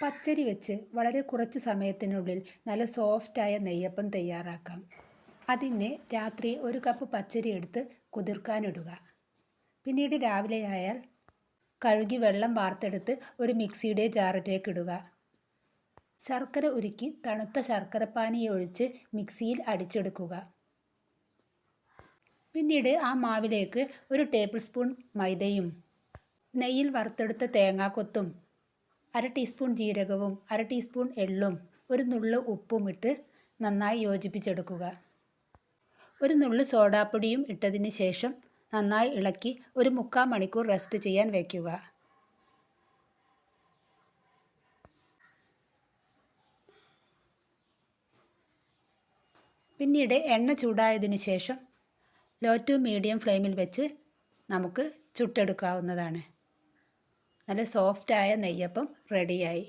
പച്ചരി വെച്ച് വളരെ കുറച്ച് സമയത്തിനുള്ളിൽ നല്ല സോഫ്റ്റായ നെയ്യപ്പം തയ്യാറാക്കാം. അതിന് രാത്രി 1 കപ്പ് പച്ചരി എടുത്ത് കുതിർക്കാനിടുക. പിന്നീട് രാവിലെയായാൽ കഴുകി വെള്ളം വാർത്തെടുത്ത് ഒരു മിക്സിയുടെ ജാറിലേക്ക് ഇടുക. ശർക്കര ഉരുക്കി തണുത്ത ശർക്കരപ്പാനി ഒഴിച്ച് മിക്സിയിൽ അടിച്ചെടുക്കുക. പിന്നീട് ആ മാവിലേക്ക് 1 ടേബിൾ സ്പൂൺ മൈദയും നെയ്യിൽ വറുത്തെടുത്ത തേങ്ങാക്കൊത്തും 1/2 ടീസ്പൂൺ ജീരകവും 1/2 ടീസ്പൂൺ എള്ളും 1 നുള്ള് ഉപ്പും ഇട്ട് നന്നായി യോജിപ്പിച്ചെടുക്കുക. 1 നുള്ള് സോഡാപ്പൊടിയും ഇട്ടതിന് ശേഷം നന്നായി ഇളക്കി 1/4 മണിക്കൂർ റെസ്റ്റ് ചെയ്യാൻ വയ്ക്കുക. പിന്നീട് എണ്ണ ചൂടായതിനു ശേഷം ലോ ടു മീഡിയം ഫ്ലെയിമിൽ വെച്ച് നമുക്ക് ചുട്ടെടുക്കാവുന്നതാണ്. നല്ല സോഫ്റ്റായ നെയ്യപ്പം റെഡിയായി.